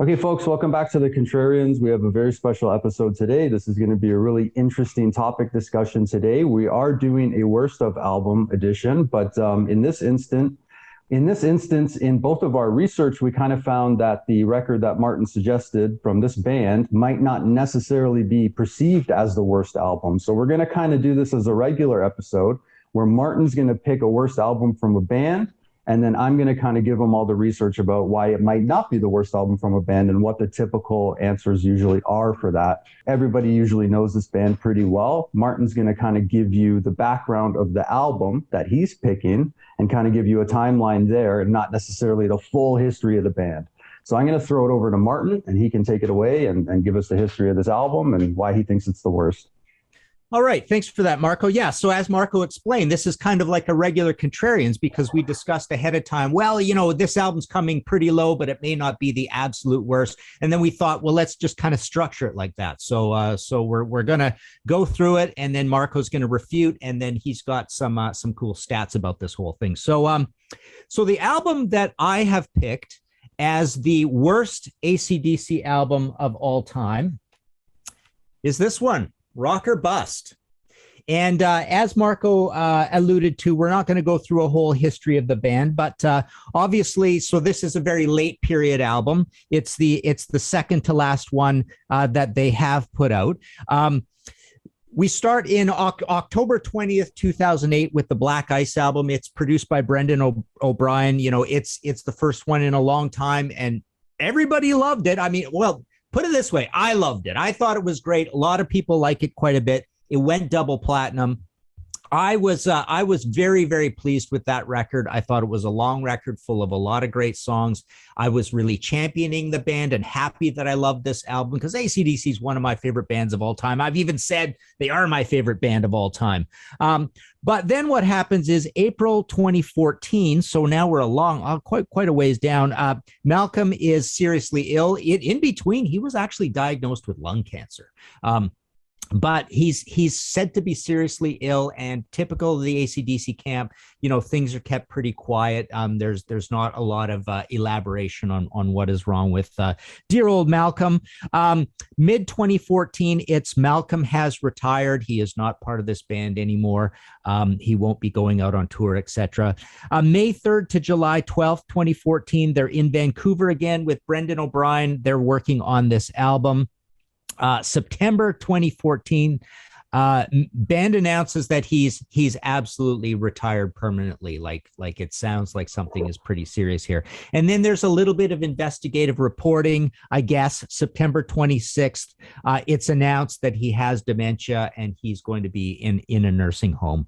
Okay, folks, welcome back to the Contrarians. We have a very special episode today. This is going to be a really interesting topic discussion today. We are doing a worst of album edition, but in this instance, in both of our research, we kind of found that the record that Martin suggested from this band might not necessarily be perceived as the worst album. So we're going to kind of do this as a regular episode where Martin's going to pick a worst album from a band. And then I'm going to kind of give them all the research about why it might not be the worst album from a band and what the typical answers usually are for that. Everybody usually knows this band pretty well. Martin's going to kind of give you the background of the album that he's picking and kind of give you a timeline there and not necessarily the full history of the band. So I'm going to throw it over to Martin and he can take it away and give us the history of this album and why he thinks it's the worst. All right. Thanks for that, Marco. Yeah. So as Marco explained, this is kind of like a regular Contrarians because we discussed ahead of time, well, this album's coming pretty low, but it may not be the absolute worst. And then we thought, well, let's just kind of structure it like that. So we're going to go through it and then Marco's going to refute. And then he's got some cool stats about this whole thing. So the album that I have picked as the worst AC/DC album of all time is this one. Rock or Bust. And as Marco alluded to, we're not going to go through a whole history of the band, but obviously, so this is a very late period album. It's the second to last one that they have put out. We start in October 20th, 2008 with the Black Ice album. It's produced by Brendan O'Brien. It's the first one in a long time and everybody loved it. I mean, well, put it this way, I loved it. I thought it was great. A lot of people like it quite a bit. It went double platinum. I was very, very pleased with that record. I thought it was a long record full of a lot of great songs. I was really championing the band and happy that I loved this album because AC/DC is one of my favorite bands of all time. I've even said they are my favorite band of all time. But then what happens is April 2014. So now we're quite a ways down. Malcolm is seriously ill. In between, he was actually diagnosed with lung cancer. But he's said to be seriously ill, and typical of the AC/DC camp, things are kept pretty quiet. There's not a lot of elaboration on what is wrong with dear old Malcolm. Mid 2014, it's Malcolm has retired. He is not part of this band anymore. He won't be going out on tour, etc. May 3rd to July 12th, 2014, they're in Vancouver again with Brendan O'Brien. They're working on this album. September 2014, band announces that he's absolutely retired permanently. Like it sounds like something is pretty serious here. And then there's a little bit of investigative reporting. I guess September 26th, it's announced that he has dementia and he's going to be in a nursing home.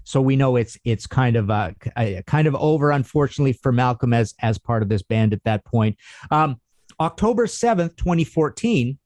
So we know it's kind of over, unfortunately, for Malcolm as part of this band at that point. October 7th, 2014.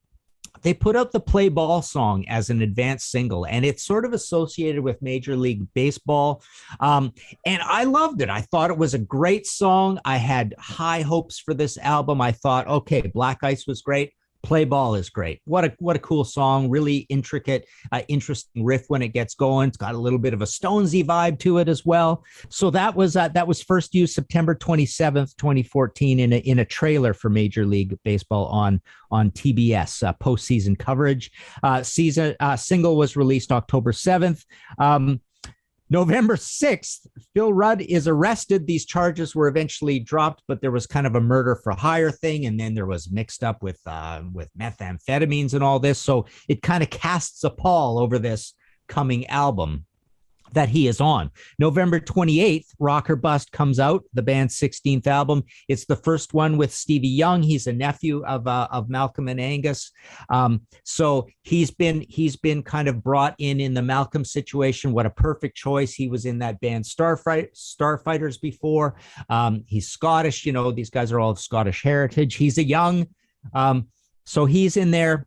They put out the Play Ball song as an advanced single, and it's sort of associated with Major League Baseball. And I loved it. I thought it was a great song. I had high hopes for this album. I thought, okay, Black Ice was great. Play Ball is great. What a cool song. Really intricate, interesting riff when it gets going. It's got a little bit of a Stonesy vibe to it as well. So that was first used September 27th, 2014 in a trailer for Major League Baseball on TBS postseason coverage. Single was released October 7th. November 6th, Phil Rudd is arrested. These charges were eventually dropped, but there was kind of a murder for hire thing. And then there was mixed up with methamphetamines and all this. So it kind of casts a pall over this coming album that he is on. November 28th, Rock or Bust comes out, the band's 16th album. It's the first one with Stevie Young. He's a nephew of Malcolm and Angus. So he's been kind of brought in the Malcolm situation. What a perfect choice. He was in that band Starfighters before. He's Scottish. These guys are all of Scottish heritage. He's a young. So he's in there.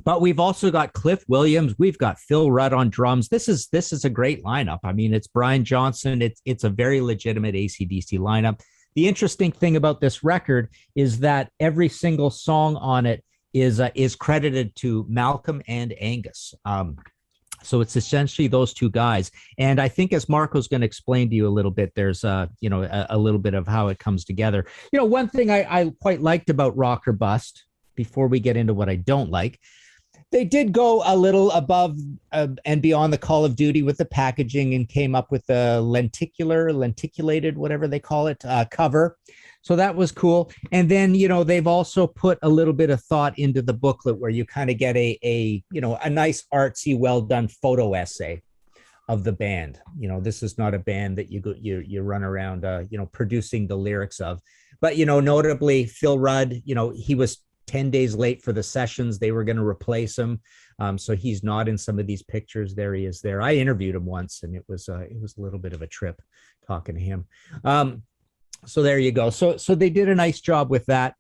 But we've also got Cliff Williams. We've got Phil Rudd on drums. This is a great lineup. I mean, it's Brian Johnson. It's a very legitimate AC/DC lineup. The interesting thing about this record is that every single song on it is credited to Malcolm and Angus. So it's essentially those two guys. And I think as Marco's going to explain to you a little bit, there's a little bit of how it comes together. One thing I quite liked about Rock or Bust, before we get into what I don't like, they did go a little above and beyond the Call of Duty with the packaging and came up with a lenticulated, whatever they call it, cover. So that was cool. And then, they've also put a little bit of thought into the booklet where you kind of get a nice artsy, well done photo essay of the band. This is not a band that you run around, producing the lyrics of. But, notably Phil Rudd, he was 10 days late for the sessions. They were going to replace him. So he's not in some of these pictures. There he is there. I interviewed him once, and it was a little bit of a trip talking to him. So there you go. So they did a nice job with that.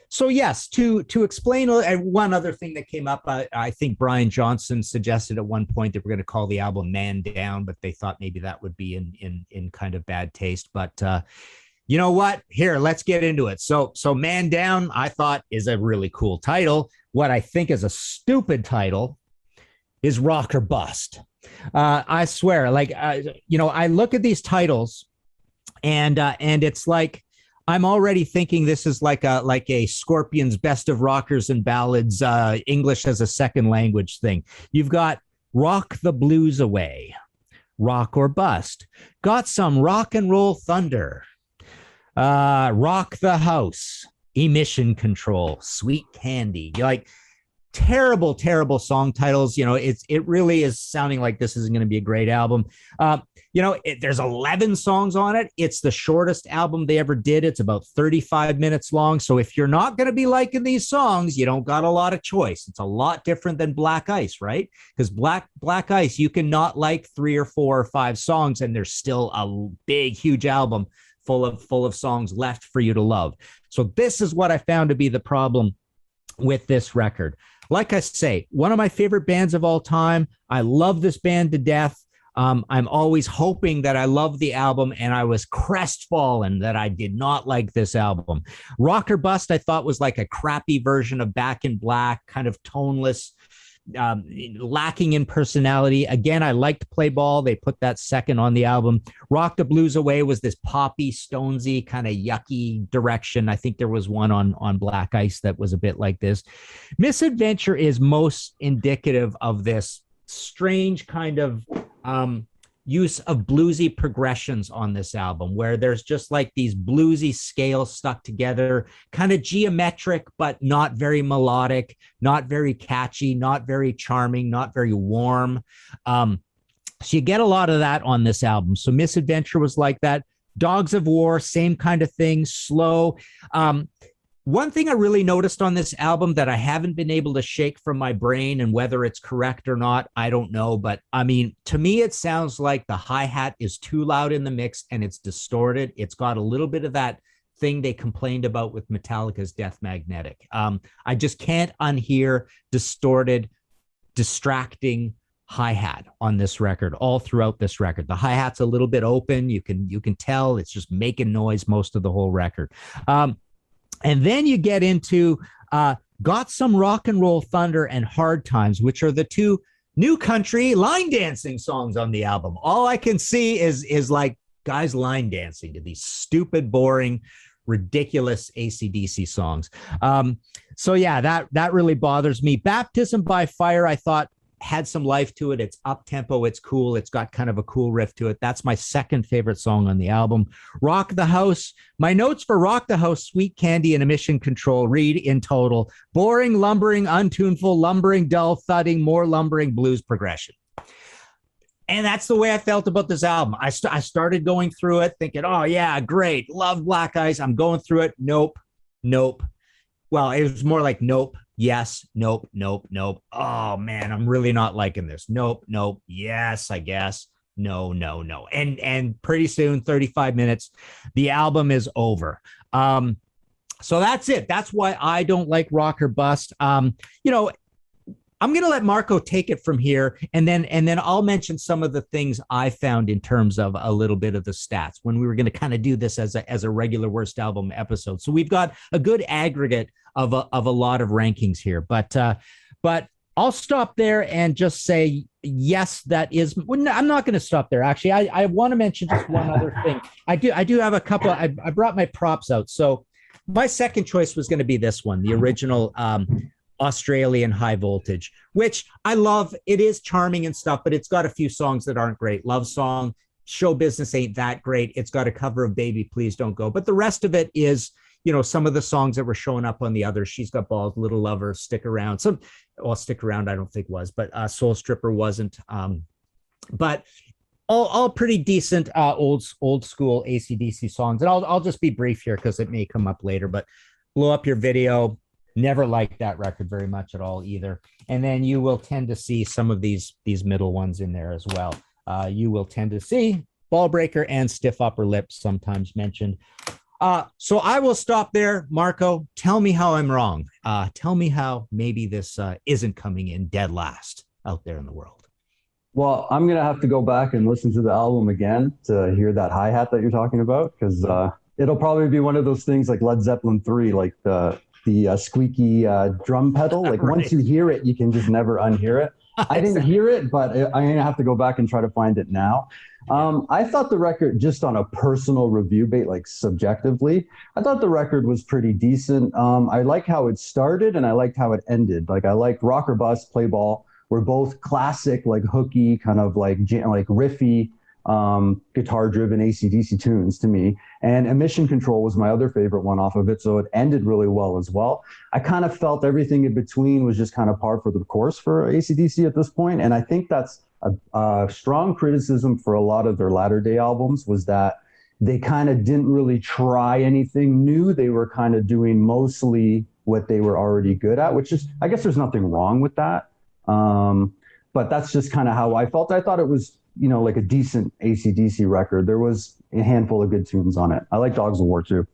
So yes, to explain one other thing that came up, I think Brian Johnson suggested at one point that we're going to call the album Man Down, but they thought maybe that would be in kind of bad taste. But you know what? Here, let's get into it. So Man Down, I thought, is a really cool title. What I think is a stupid title is Rock or Bust. I swear, I look at these titles and it's like, I'm already thinking this is like a Scorpions Best of Rockers and Ballads, English as a second language thing. You've got Rock the Blues Away, Rock or Bust, got some rock and roll thunder, Rock the House, Emission Control, Sweet Candy. Like, terrible song titles. It really is sounding like this isn't going to be a great album. There's 11 songs on it. It's the shortest album they ever did. It's about 35 minutes long. So if you're not going to be liking these songs, you don't got a lot of choice. It's a lot different than Black Ice, right? Because Black Ice, you can not like 3 or 4 or 5 songs, and there's still a big, huge album full of songs left for you to love. So this is what I found to be the problem with this record. Like I say, one of my favorite bands of all time. I love this band to death. I'm always hoping that I love the album, and I was crestfallen that I did not like this album. Rock or Bust, I thought, was like a crappy version of Back in Black, kind of toneless, lacking in personality. Again, I liked Play Ball. They put that second on the album. Rock the Blues Away was this poppy, stonesy, kind of yucky direction. I think there was one on Black Ice that was a bit like this. Misadventure is most indicative of this strange kind of use of bluesy progressions on this album, where there's just like these bluesy scales stuck together, kind of geometric, but not very melodic, not very catchy, not very charming, not very warm. So you get a lot of that on this album. So Misadventure was like that. Dogs of War, same kind of thing, slow. One thing I really noticed on this album that I haven't been able to shake from my brain, and whether it's correct or not, I don't know. But I mean, to me, it sounds like the hi-hat is too loud in the mix and it's distorted. It's got a little bit of that thing they complained about with Metallica's Death Magnetic. I just can't unhear distorted, distracting hi-hat on this record, all throughout this record. The hi-hat's a little bit open. You can tell it's just making noise most of the whole record. And then you get into Got Some Rock and Roll Thunder and Hard Times, which are the two new country line dancing songs on the album. All I can see is like guys line dancing to these stupid, boring, ridiculous AC/DC songs. So yeah, that really bothers me. Baptism by Fire, I thought, had some life to it. It's up tempo. It's cool. It's got kind of a cool riff to it. That's my second favorite song on the album. Rock the House. My notes for Rock the House, Sweet Candy, and Emission Control read in total: boring, lumbering, untuneful, lumbering, dull, thudding, more lumbering blues progression. And that's the way I felt about this album. I started going through it thinking, oh yeah, great. Love Black Ice. I'm going through it. Nope. Well, it was more like nope, yes, nope. Oh man, I'm really not liking this. Nope. Yes, I guess. No. And pretty soon, 35 minutes, the album is over. So that's it. That's why I don't like Rock or Bust. I'm going to let Marco take it from here, and then I'll mention some of the things I found in terms of a little bit of the stats when we were going to kind of do this as a regular worst album episode. So we've got a good aggregate of a lot of rankings here, but I'll stop there and just say yes. That is. Well, no, I'm not going to stop there. Actually, I want to mention just one other thing. I do have a couple. I brought my props out. So my second choice was going to be this one, the original Australian High Voltage, which I love. It is charming and stuff, but it's got a few songs that aren't great. Love Song, Show Business Ain't That Great. It's got a cover of Baby Please Don't Go, but the rest of it is, you know, some of the songs that were showing up on the others. She's Got Balls, Little Lover, Stick Around. Stick Around I don't think was, but Soul Stripper wasn't. But all pretty decent old school acdc songs. And I'll just be brief here because it may come up later. But Blow Up Your Video, never liked that record very much at all either. And then you will tend to see some of these middle ones in there as well. You will tend to see Ball Breaker and Stiff Upper Lip sometimes mentioned. So I will stop there. Marco, tell me how I'm wrong. Tell me how maybe this isn't coming in dead last out there in the world. Well, I'm going to have to go back and listen to the album again to hear that hi-hat that you're talking about, because it'll probably be one of those things like Led Zeppelin 3, like the squeaky drum pedal. Like right. Once you hear it, you can just never unhear it. I didn't hear it, but I'm going to have to go back and try to find it now. I thought the record, just on a personal review, like subjectively, I thought the record was pretty decent. I like how it started and I liked how it ended. Like I liked Rocker Bus, Play Ball were both classic, like hooky, kind of like riffy, guitar-driven AC/DC tunes to me. And Emission Control was my other favorite one off of it, so it ended really well as well. I kind of felt everything in between was just kind of par for the course for AC/DC at this point, and I think that's a strong criticism for a lot of their latter-day albums, was that they kind of didn't really try anything new. They were kind of doing mostly what they were already good at, which is, I guess there's nothing wrong with that. But that's just kind of how I felt. I thought it was, you know, like a decent AC/DC record. There was a handful of good tunes on it. I like Dogs of War too.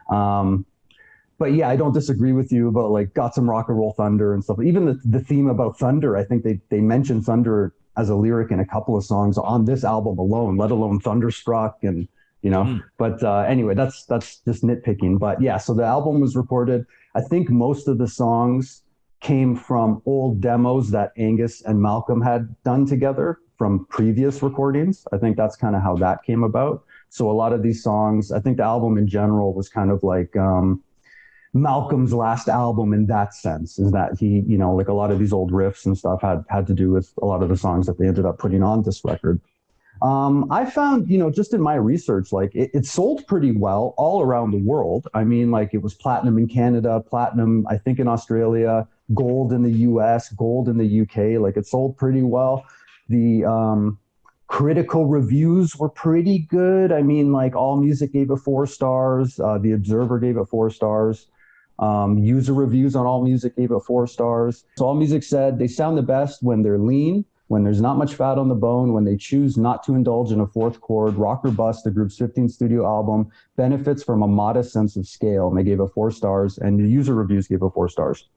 But yeah, I don't disagree with you about like Got Some Rock and Roll Thunder and stuff. Even the theme about thunder, I think they mentioned thunder as a lyric in a couple of songs on this album alone, let alone Thunderstruck and, you know. But anyway, that's just nitpicking. But yeah, so the album was recorded. I think most of the songs came from old demos that Angus and Malcolm had done together from previous recordings. I think that's kind of how that came about. So a lot of these songs, I think the album in general was kind of like Malcolm's last album in that sense, is that he, you know, like a lot of these old riffs and stuff had to do with a lot of the songs that they ended up putting on this record. I found, you know, just in my research, like it sold pretty well all around the world. I mean, like it was platinum in Canada, platinum, I think in Australia, gold in the US, gold in the UK. Like it sold pretty well. The critical reviews were pretty good. I mean, like AllMusic gave it 4 stars. The Observer gave it 4 stars. User reviews on AllMusic gave it 4 stars. So AllMusic said they sound the best when they're lean, when there's not much fat on the bone, when they choose not to indulge in a fourth chord. Rocker Bust, the group's 15th studio album, benefits from a modest sense of scale. And they gave it 4 stars, and the user reviews gave it 4 stars.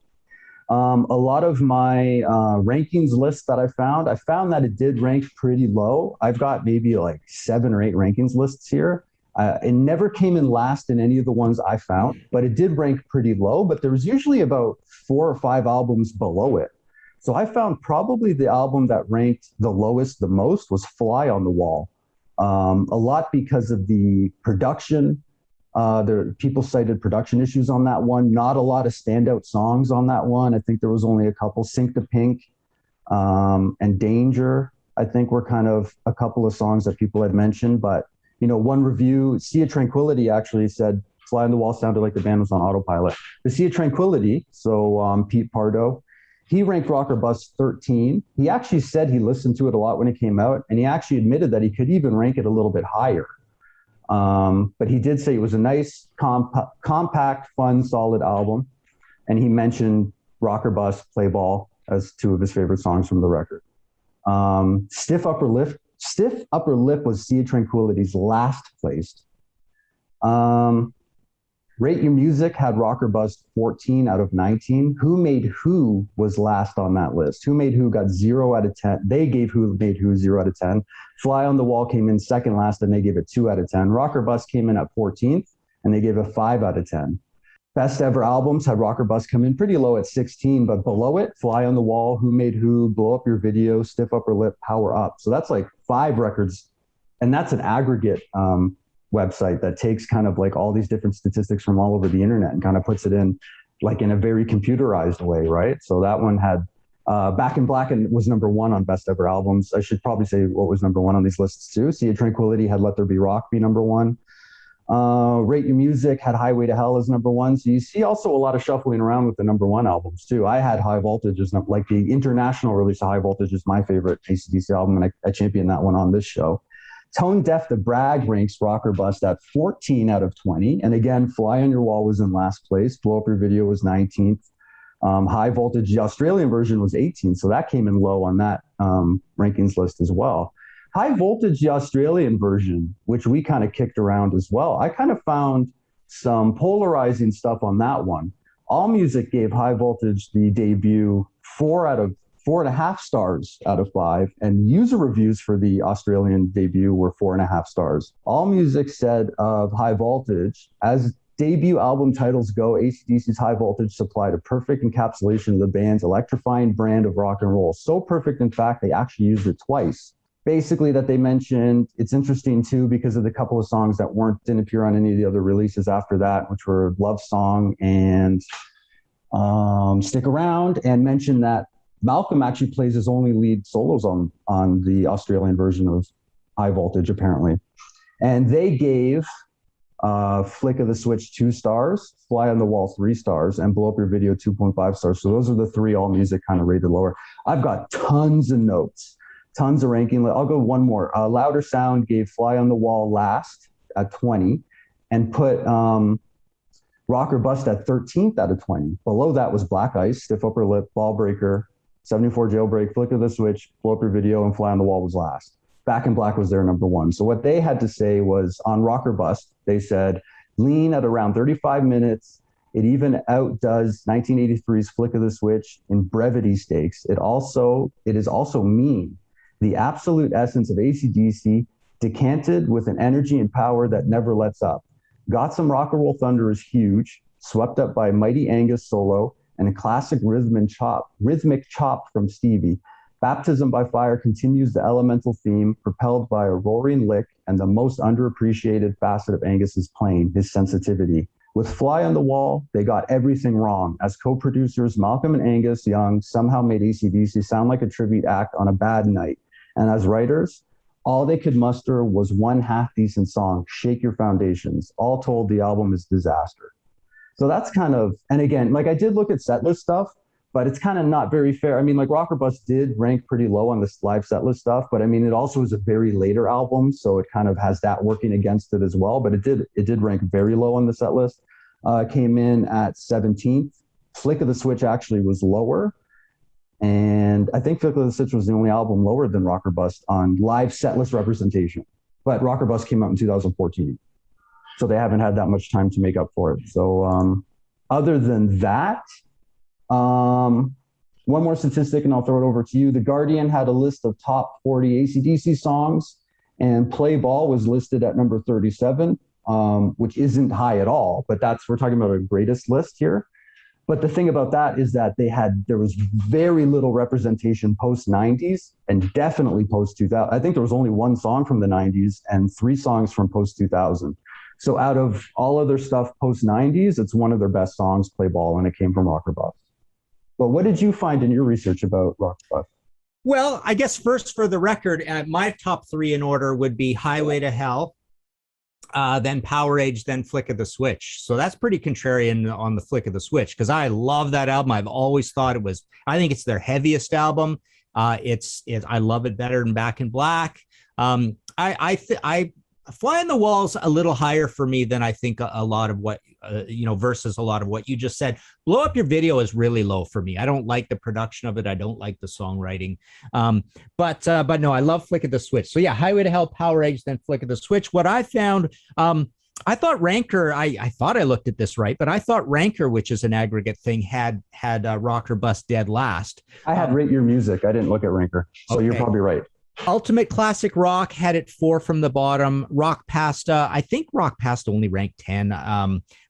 A lot of my rankings lists that I found that it did rank pretty low. I've got maybe like 7 or 8 rankings lists here. It never came in last in any of the ones I found, but it did rank pretty low. But there was usually about 4 or 5 albums below it. So I found probably the album that ranked the lowest the most was Fly on the Wall. A lot because of the production. People cited production issues on that one. Not a lot of standout songs on that one. I think there was only a couple. Sink to Pink and Danger, I think, were kind of a couple of songs that people had mentioned. But, you know, one review, Sea of Tranquility, actually said Fly on the Wall sounded like the band was on autopilot. The Sea of Tranquility, so Pete Pardo, he ranked Rocker Bust 13. He actually said he listened to it a lot when it came out, and he actually admitted that he could even rank it a little bit higher. But he did say it was a nice, compact, fun, solid album. And he mentioned Rocker Bust, Play Ball as 2 of his favorite songs from the record. Stiff Upper Lip was Sea of Tranquility's last place. Rate Your Music had Rocker Bust 14 out of 19. Who Made Who was last on that list. Who Made Who got 0 out of 10. They gave Who Made Who 0 out of 10. Fly on the Wall came in second last, and they gave it 2 out of 10. Rocker Bust came in at 14th, and they gave it 5 out of 10. Best ever albums had Rocker Bust come in pretty low at 16, but below it, Fly on the Wall, Who Made Who, Blow Up Your Video, Stiff Upper Lip, Power Up. So that's like 5 records. And that's an aggregate website that takes kind of like all these different statistics from all over the internet and kind of puts it in like in a very computerized way, right? So that one had Back in Black and was #1 on best ever albums. I should probably say what was #1 on these lists too. Sea of Tranquility had Let There Be Rock be #1. Rate Your Music had Highway to Hell as #1. So you see also a lot of shuffling around with the #1 albums too. I had High Voltage as like the international release of High Voltage is my favorite AC/DC album, and I championed that one on this show. Tone Deaf the Brag ranks Rocker Bust at 14 out of 20. And again, Fly on Your Wall was in last place. Blow Up Your Video was 19th. High Voltage, the Australian version, was 18th. So that came in low on that rankings list as well. High Voltage, the Australian version, which we kind of kicked around as well, I kind of found some polarizing stuff on that one. AllMusic gave High Voltage, the debut, 4.5 stars out of 5, and user reviews for the Australian debut were 4.5 stars. AllMusic said of High Voltage, as debut album titles go, AC/DC's High Voltage supplied a perfect encapsulation of the band's electrifying brand of rock and roll. So perfect, in fact, they actually used it twice. Basically, that they mentioned, it's interesting too because of the couple of songs that didn't appear on any of the other releases after that, which were Love Song and Stick Around, and mentioned that Malcolm actually plays his only lead solos on the Australian version of High Voltage, apparently. And they gave Flick of the Switch 2 stars, Fly on the Wall 3 stars, and Blow Up Your Video 2.5 stars. So those are the 3 AllMusic kind of rated lower. I've got tons of notes, tons of ranking. I'll go one more. Louder Sound gave Fly on the Wall last at 20 and put Rocker Bust at 13th out of 20. Below that was Black Ice, Stiff Upper Lip, Ball Breaker, 74 Jailbreak, Flick of the Switch, Blow Up Your Video, and Fly on the Wall was last. Back in Black was their #1. So what they had to say was on Rocker Bust, they said, lean at around 35 minutes. It even outdoes 1983's Flick of the Switch in brevity stakes. It is also mean. The absolute essence of AC/DC, decanted with an energy and power that never lets up. Got Some Rock and Roll Thunder is huge, swept up by Mighty Angus solo, and a classic rhythmic chop from Stevie. Baptism by Fire continues the elemental theme, propelled by a roaring lick and the most underappreciated facet of Angus's playing, his sensitivity. With Fly on the Wall, they got everything wrong. As co-producers, Malcolm and Angus Young somehow made AC/DC sound like a tribute act on a bad night. And as writers, all they could muster was one half-decent song, Shake Your Foundations. All told, the album is disaster. So that's kind of, and again, like I did look at setlist stuff, but it's kind of not very fair. I mean, like Rocker Bust did rank pretty low on this live setlist stuff, but I mean, it also is a very later album, so it kind of has that working against it as well. But it did rank very low on the setlist. Came in at 17th. Flick of the Switch actually was lower, and I think Flick of the Switch was the only album lower than Rocker Bust on live setlist representation. But Rocker Bust came out in 2014. So they haven't had that much time to make up for it. So other than that, one more statistic and I'll throw it over to you. The Guardian had a list of top 40 AC/DC songs, and Play Ball was listed at number 37, which isn't high at all, but we're talking about a greatest list here. But the thing about that is that there was very little representation post 90s and definitely post 2000. I think there was only 1 song from the 90s and 3 songs from post 2000. So out of all other stuff post 90s, it's one of their best songs, Play Ball, and it came from Rocker Bust. But what did you find in your research about Rocker Bust? Well, I guess first for the record, my top 3 in order would be Highway to Hell, then Power Age, then Flick of the Switch. So that's pretty contrarian on the Flick of the Switch because I love that album. I've always thought I think it's their heaviest album. I love it better than Back in Black. Fly on the Wall's a little higher for me than I think a lot of what, versus a lot of what you just said. Blow Up Your Video is really low for me. I don't like the production of it. I don't like the songwriting. But no, I love Flick of the Switch. So yeah, Highway to Hell, Power Age, then Flick of the Switch. What I found, I thought Ranker, I thought I looked at this right, but I thought Ranker, which is an aggregate thing, had Rocker Bust dead last. I had Rate Your Music. I didn't look at Ranker. So okay. You're probably right. Ultimate Classic Rock had it 4 from the bottom. Rock Pasta, I think Rock Pasta only ranked 10,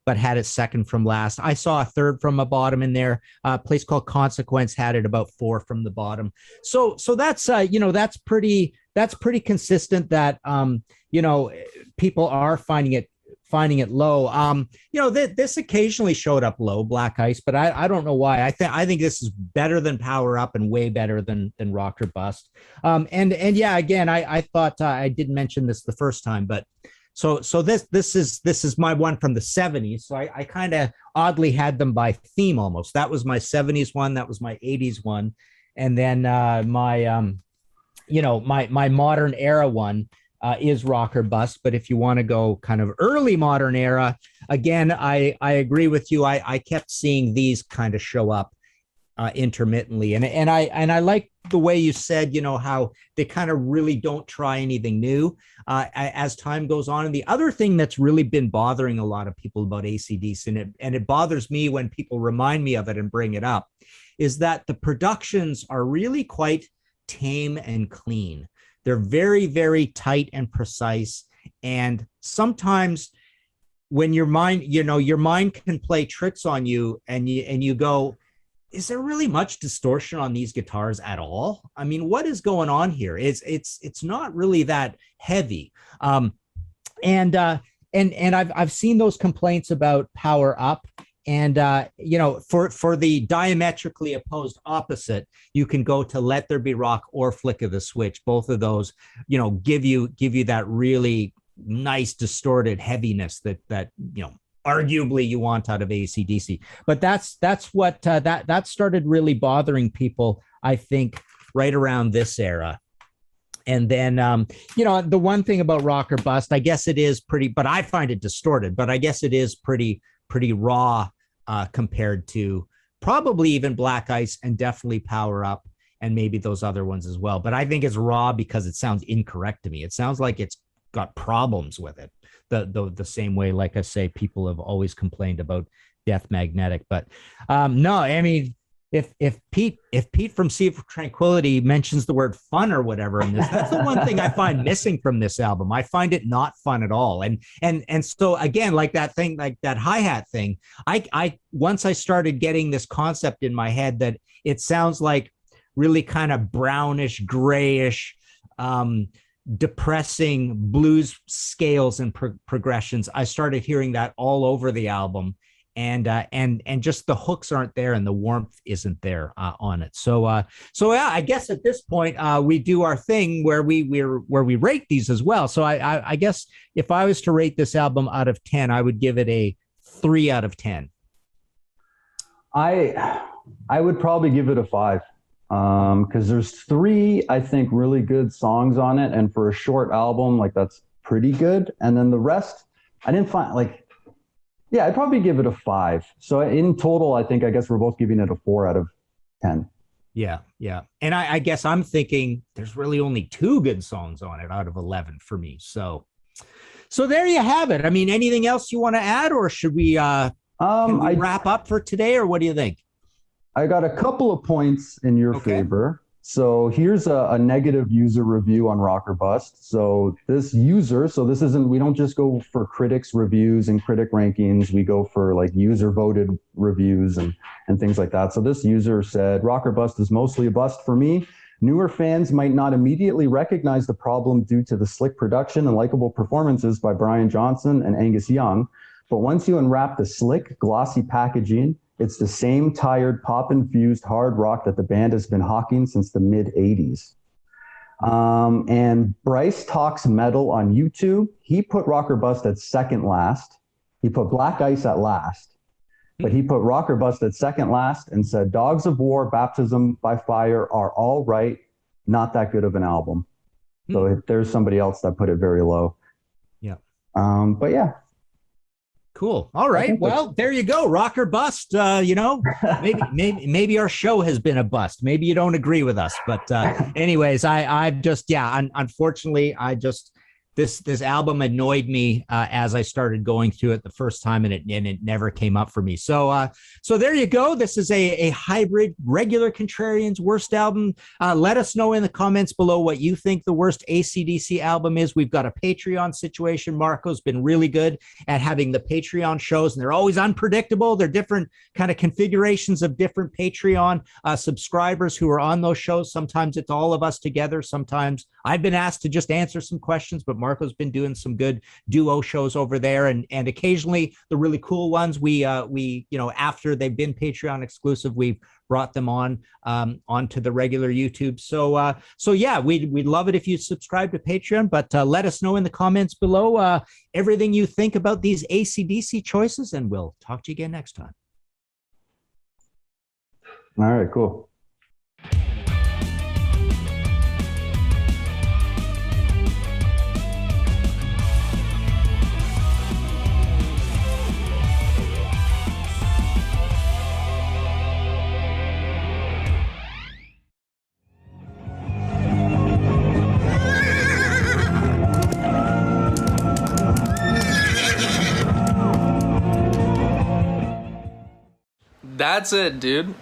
but had it second from last. I saw a third from a bottom in there. A place called Consequence had it about 4 from the bottom. So that's that's pretty consistent that people are finding it low. This occasionally showed up low, Black Ice, but I don't know why. I think this is better than Power Up and way better than Rock or Bust. And yeah, again, I thought I didn't mention this the first time, but so this is my one from the 70s. So I kind of oddly had them by theme almost. That was my 70s one, that was my 80s one, and then my modern era one is Rock or Bust. But if you want to go kind of early modern era, again, I agree with you. I kept seeing these kind of show up intermittently, and I like the way you said, how they kind of really don't try anything new as time goes on. And the other thing that's really been bothering a lot of people about AC/DC, and it bothers me when people remind me of it and bring it up, is that the productions are really quite tame and clean. They're very, very tight and precise. And sometimes when your mind can play tricks on you, and you go, is there really much distortion on these guitars at all? I mean, what is going on here? It's not really that heavy. And I've seen those complaints about Power Up. And for the diametrically opposed opposite, you can go to Let There Be Rock or Flick of the Switch. Both of those, give you that really nice distorted heaviness that arguably you want out of AC/DC. But that's what that started really bothering people, I think, right around this era. And then, the one thing about Rock or Bust, I guess it is pretty, but I find it distorted, but I guess it is pretty raw compared to probably even Black Ice and definitely Power Up and maybe those other ones as well. But I think it's raw because it sounds incorrect to me. It sounds like it's got problems with it. The same way, like I say, people have always complained about Death Magnetic. But no, I mean, if Pete from Sea of Tranquility mentions the word fun or whatever in this, that's the one thing I find missing from this album. I find it not fun at all. And so again, like that thing, like that hi-hat thing, I once I started getting this concept in my head that it sounds like really kind of brownish, grayish, depressing blues scales and progressions. I started hearing that all over the album. And just the hooks aren't there and the warmth isn't there on it. So yeah, I guess at this point we do our thing where we rate these as well. So I guess if I was to rate this album out of 10, I would give it a 3 out of 10. I would probably give it a 5 because there's 3 I think really good songs on it, and for a short album, like, that's pretty good. And then the rest I didn't find, like. Yeah, I'd probably give it a 5. So in total, I guess we're both giving it a 4 out of 10. Yeah. And I guess I'm thinking there's really only 2 good songs on it out of 11 for me. So there you have it. I mean, anything else you want to add, or should we wrap up for today, or what do you think? I got a couple of points in your favor. So here's a negative user review on Rock or Bust. So this user, we don't just go for critics reviews and critic rankings. We go for like user voted reviews and things like that. So this user said, Rock or Bust is mostly a bust for me. Newer fans might not immediately recognize the problem due to the slick production and likable performances by Brian Johnson and Angus Young. But once you unwrap the slick, glossy packaging, it's the same tired, pop-infused hard rock that the band has been hawking since the mid-'80s. And Bryce Talks Metal on YouTube, he put Rock or Bust at second last. He put Black Ice at last. But he put Rock or Bust at second last and said, Dogs of War, Baptism by Fire are all right, not that good of an album. So there's somebody else that put it very low. Yeah. But yeah. Cool. All right. Well, there you go. Rock or Bust. Maybe our show has been a bust. Maybe you don't agree with us, but anyways, I've just, unfortunately, I just this album annoyed me as I started going through it the first time, and it never came up for me. So so there you go. This is a hybrid regular Contrarians worst album. Let us know in the comments below what you think the worst ACDC album is. We've got a Patreon situation. Marco's been really good at having the Patreon shows, and they're always unpredictable. They're different kind of configurations of different Patreon subscribers who are on those shows. Sometimes it's all of us together. Sometimes I've been asked to just answer some questions, but Marco's been doing some good duo shows over there, and occasionally the really cool ones we after they've been Patreon exclusive, we've brought them onto the regular YouTube. So yeah, we'd love it if you subscribe to Patreon, but let us know in the comments below everything you think about these ACDC choices, and we'll talk to you again next time. All right, cool. That's it, dude.